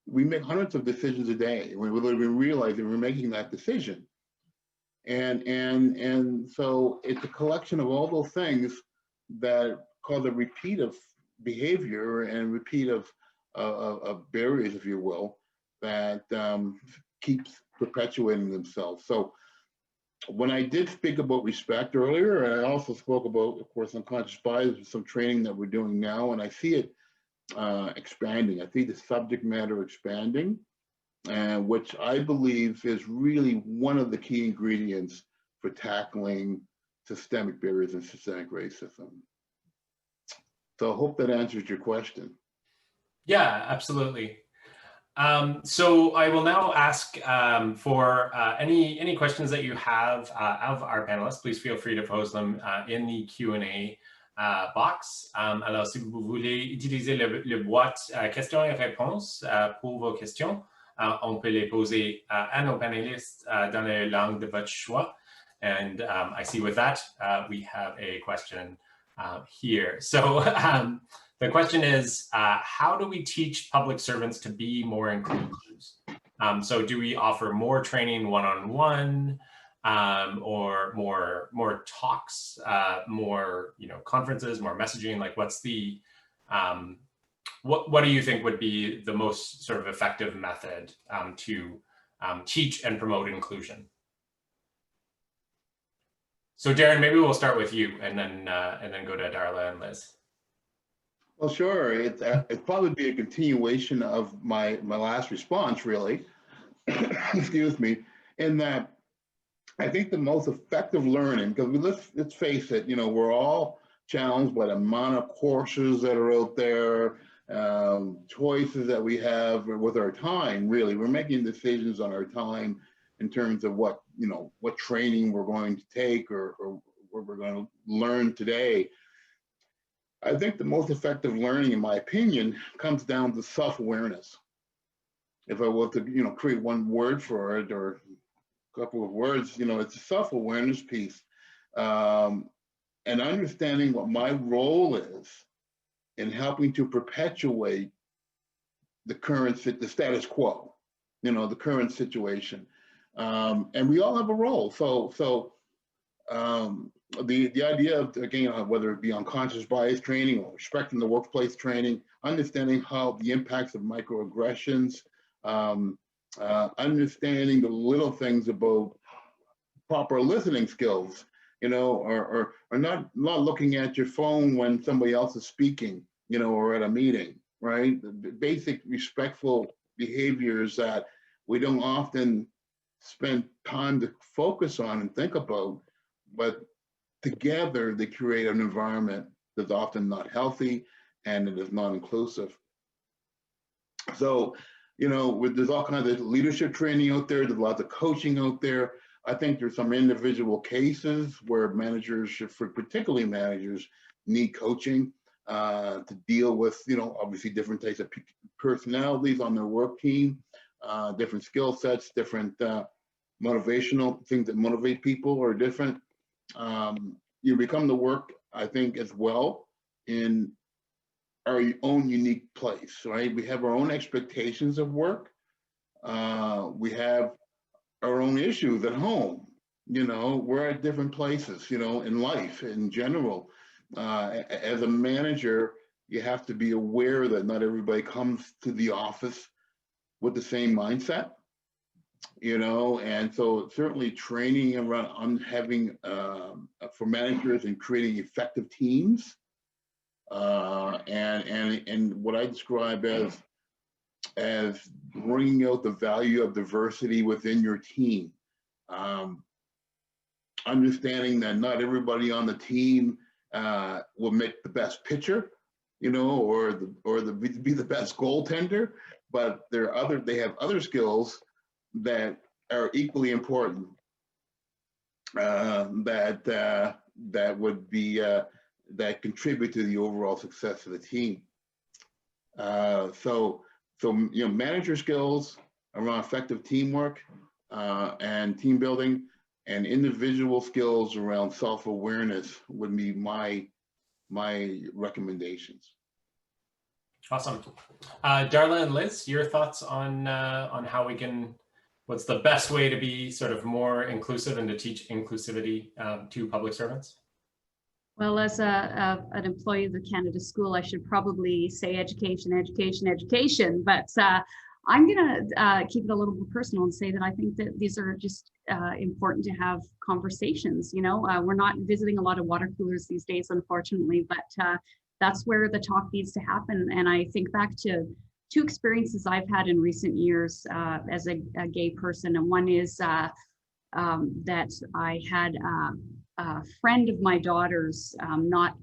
Speaker 3: We make hundreds of decisions a day. We realize that we're making that decision. And so it's a collection of all those things that cause a repeat of behavior and repeat of of barriers, if you will, that keeps perpetuating themselves. So when I did speak about respect earlier, and I also spoke about, of course, unconscious bias, some training that we're doing now, and I see it expanding. I see the subject matter expanding, which I believe is really one of the key ingredients for tackling systemic barriers and systemic racism. So I hope that answers your question.
Speaker 1: Yeah, absolutely. So I will now ask for any questions that you have of our panelists. Please feel free to pose them in the Q&A box. Alors, si vous voulez utiliser le boîte questions et réponses pour vos questions, on peut les poser à nos panélistes dans la langue de votre choix. And I see with that, we have a question here. So the question is, how do we teach public servants to be more inclusive? So do we offer more training one-on-one, or more talks, more conferences, more messaging? Like, what's the what do you think would be the most sort of effective method to teach and promote inclusion? So Darren, maybe we'll start with you, and then go to Darla and Liz.
Speaker 3: Well, sure. It'd probably be a continuation of my last response, really. Excuse me. In that, I think the most effective learning, because let's face it, we're all challenged by the amount of courses that are out there, choices that we have with our time. Really, we're making decisions on our time in terms of what training we're going to take or what we're going to learn today. I think the most effective learning, in my opinion, comes down to self-awareness. If I were to, create one word for it or a couple of words, it's a self-awareness piece, and understanding what my role is in helping to perpetuate the status quo, the current situation. And we all have a role. So the idea of, again, whether it be unconscious bias training or respecting the workplace training, understanding how the impacts of microaggressions, understanding the little things about proper listening skills, or not looking at your phone when somebody else is speaking, or at a meeting, right? The basic respectful behaviors that we don't often spend time to focus on and think about, but together they create an environment that's often not healthy and it is not inclusive. So, there's all kinds of leadership training out there, there's lots of coaching out there. I think there's some individual cases where particularly managers, need coaching to deal with, obviously different types of personalities on their work team, different skill sets, different motivational things that motivate people are different. You become the work, I think, as well in our own unique place, right? We have our own expectations of work. We have our own issues at home. We're at different places, in life in general. As a manager, you have to be aware that not everybody comes to the office with the same mindset, and so certainly training around on having for managers and creating effective teams, and what I describe as bringing out the value of diversity within your team. Understanding that not everybody on the team will make the best pitcher, or be the best goaltender, but they have other skills that are equally important, that contribute to the overall success of the team. So manager skills around effective teamwork and team building, and individual skills around self-awareness would be my recommendations.
Speaker 1: Awesome. Darla and Liz, your thoughts on how we can, what's the best way to be sort of more inclusive and to teach inclusivity to public servants?
Speaker 4: Well, as an employee of the Canada School, I should probably say education, education, education, but I'm going to keep it a little more personal and say that I think that these are just important to have conversations. You know, we're not visiting a lot of water coolers these days, unfortunately, but that's where the talk needs to happen. And I think back to two experiences I've had in recent years as a gay person. And one is that I had a friend of my daughter's not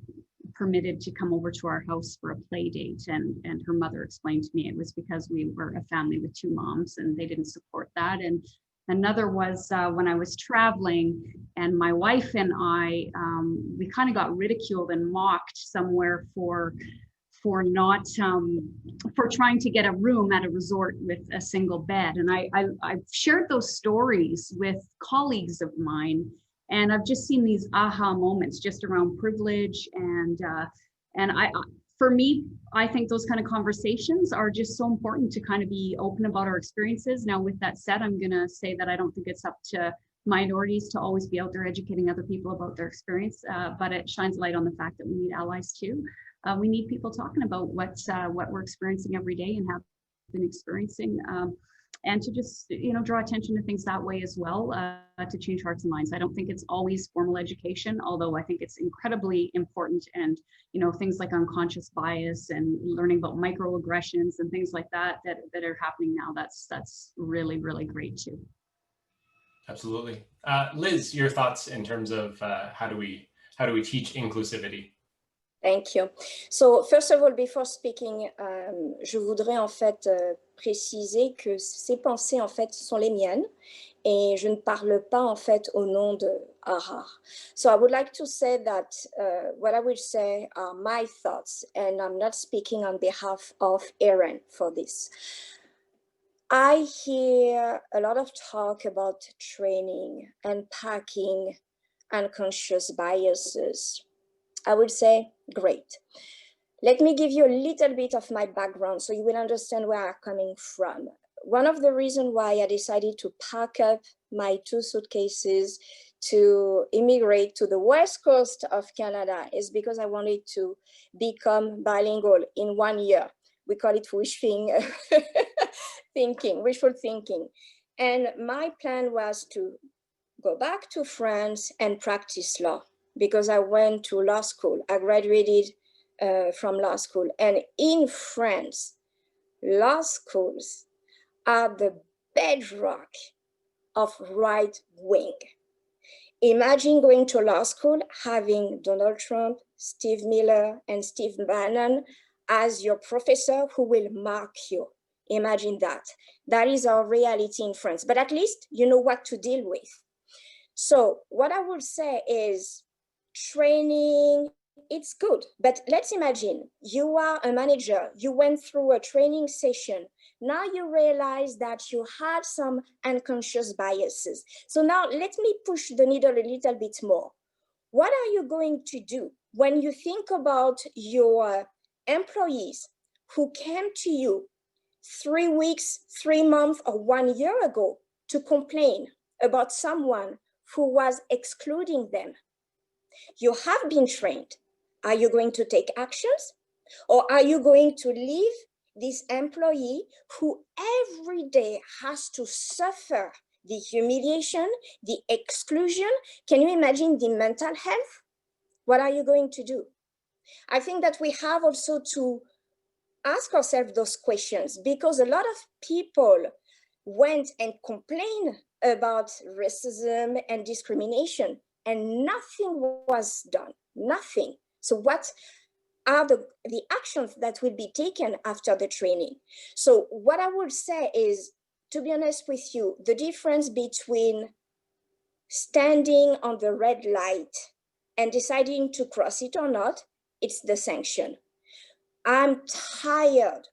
Speaker 4: permitted to come over to our house for a play date, and her mother explained to me it was because we were a family with two moms and they didn't support that. And another was when I was traveling, and my wife and I we kind of got ridiculed and mocked somewhere for not for trying to get a room at a resort with a single bed. And I've shared those stories with colleagues of mine, and I've just seen these aha moments just around privilege. And for me, I think those kind of conversations are just so important to kind of be open about our experiences. Now, with that said, I'm going to say that I don't think it's up to minorities to always be out there educating other people about their experience, but it shines light on the fact that we need allies too. We need people talking about what we're experiencing every day and have been experiencing. And to just, you know, draw attention to things that way as well, to change hearts and minds. I don't think it's always formal education, although I think it's incredibly important. And, you know, things like unconscious bias and learning about microaggressions and things like that are happening now. That's really, really great too.
Speaker 1: Absolutely. Liz, your thoughts in terms of how do we teach inclusivity?
Speaker 5: Thank you. So, first of all, before speaking, je voudrais en fait préciser que ces pensées en fait sont les miennes et je ne parle pas en fait au nom de AHA. So I would like to say that what I will say are my thoughts, and I'm not speaking on behalf of Erin for this. I hear a lot of talk about training and packing unconscious biases. I would say, great. Let me give you a little bit of my background so you will understand where I'm coming from. One of the reasons why I decided to pack up my 2 suitcases to immigrate to the west coast of Canada is because I wanted to become bilingual in 1 year. We call it wishful thinking. And my plan was to go back to France and practice law, because I went to law school. I graduated from law school. And in France, law schools are the bedrock of right wing. Imagine going to law school, having Donald Trump, Steve Miller, and Steve Bannon as your professor who will mark you. Imagine that. That is our reality in France. But at least you know what to deal with. So what I would say is, training, it's good, but let's imagine you are a manager, you went through a training session, now you realize that you had some unconscious biases. So now let me push the needle a little bit more. What are you going to do when you think about your employees who came to you 3 weeks, 3 months, or 1 year ago to complain about someone who was excluding them? You have been trained. Are you going to take actions? Or are you going to leave this employee who every day has to suffer the humiliation, the exclusion? Can you imagine the mental health? What are you going to do? I think that we have also to ask ourselves those questions, because a lot of people went and complained about racism and discrimination, and nothing was done, nothing. So what are the actions that will be taken after the training? So what I would say is, to be honest with you, the difference between standing on the red light and deciding to cross it or not, it's the sanction. I'm tired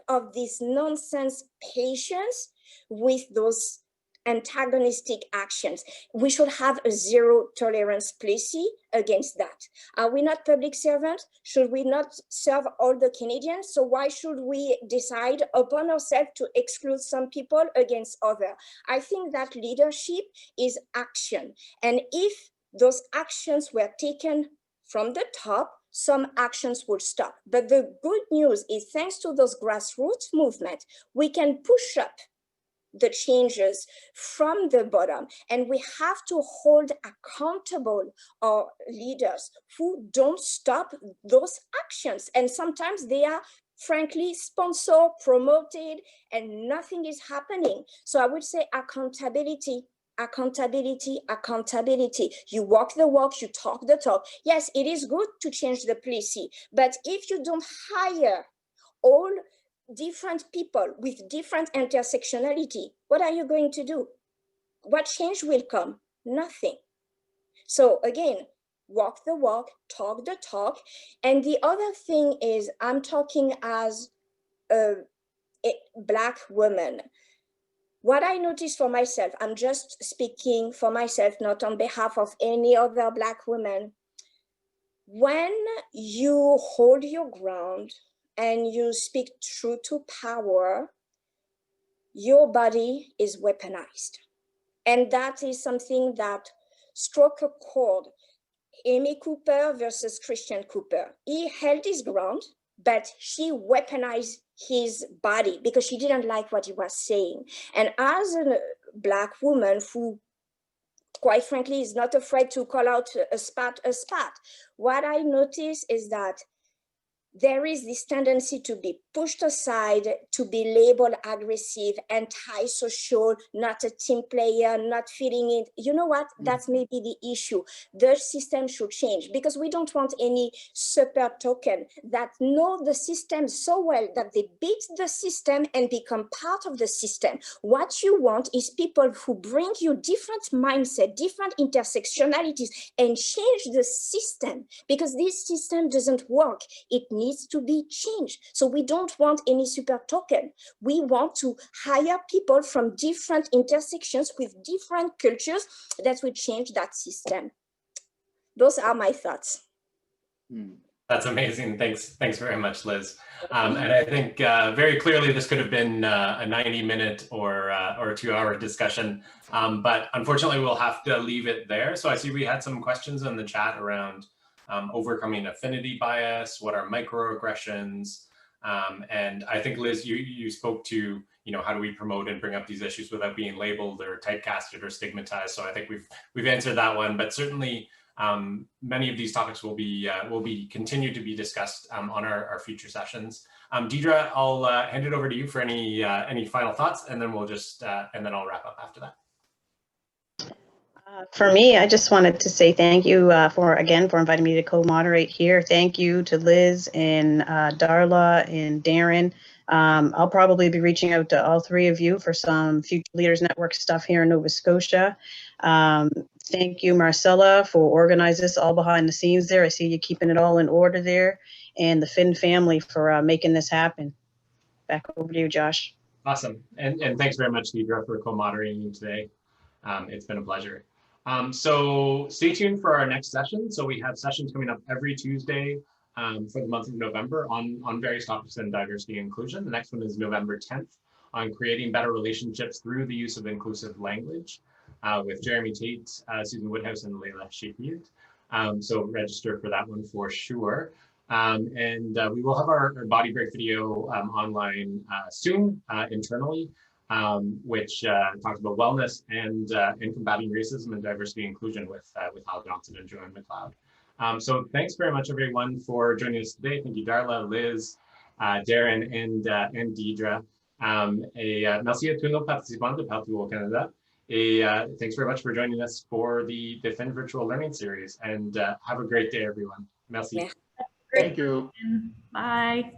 Speaker 5: of this nonsense patience with those antagonistic actions. We should have a zero tolerance policy against that. Are we not public servants? Should we not serve all the Canadians? So why should we decide upon ourselves to exclude some people against others? I think that leadership is action. And if those actions were taken from the top, some actions will stop. But the good news is, thanks to those grassroots movements, we can push up the changes from the bottom, and we have to hold accountable our leaders who don't stop those actions. And sometimes they are frankly sponsored, promoted, and nothing is happening. So I would say accountability, accountability, accountability. You walk the walk, you talk the talk. Yes, it is good to change the policy, but if you don't hire all different people with different intersectionality, what are you going to do? What change will come? Nothing. So again, walk the walk, talk the talk. And the other thing is, I'm talking as a Black woman. What I noticed for myself, I'm just speaking for myself, not on behalf of any other Black woman. When you hold your ground and you speak truth to power, your body is weaponized. And that is something that struck a chord. Amy Cooper versus Christian Cooper. He held his ground, but she weaponized his body because she didn't like what he was saying. And as a Black woman who, quite frankly, is not afraid to call out a spat, what I notice is that there is this tendency to be pushed aside, to be labeled aggressive, antisocial, not a team player, not fitting in. You know what? That's maybe the issue. The system should change, because we don't want any super token that know the system so well that they beat the system and become part of the system. What you want is people who bring you different mindset, different intersectionalities, and change the system, because this system doesn't work. It needs to be changed. So we don't want any super token. We want to hire people from different intersections with different cultures that will change that system. Those are my thoughts.
Speaker 1: That's amazing. Thanks very much, Liz. And I think very clearly this could have been a 90-minute or a 2-hour discussion, but unfortunately we'll have to leave it there. So I see we had some questions in the chat around overcoming affinity bias, what are microaggressions, and I think, Liz, you spoke to, how do we promote and bring up these issues without being labeled or typecasted or stigmatized. So I think we've answered that one, but certainly many of these topics will be continued to be discussed on our future sessions. Deidre, I'll hand it over to you for any final thoughts, and then we'll just and then I'll wrap up after that.
Speaker 2: For me, I just wanted to say thank you for inviting me to co-moderate here. Thank you to Liz and Darla and Darren. I'll probably be reaching out to all three of you for some Future Leaders Network stuff here in Nova Scotia. Thank you, Marcella, for organizing this all behind the scenes there. I see you keeping it all in order there. And the FYN family for making this happen. Back over to you, Josh.
Speaker 1: Awesome. And thanks very much, Deidre, for co-moderating today. It's been a pleasure. So stay tuned for our next session. So we have sessions coming up every Tuesday for the month of November on various topics in diversity and inclusion. The next one is November 10th on creating better relationships through the use of inclusive language with Jeremy Tate, Susan Woodhouse, and Leila Shafid. So register for that one for sure. And we will have our body break video online soon internally. Which talks about wellness and combating racism and diversity inclusion with Hal Johnson and Joanne McLeod. So thanks very much, everyone, for joining us today. Thank you, Darla, Liz, Darren, and Deidre. Merci à tous nos participants de partout au Canada. Et thanks very much for joining us for the FYN Virtual Learning Series. And have a great day, everyone. Merci.
Speaker 3: Thank you.
Speaker 4: Bye.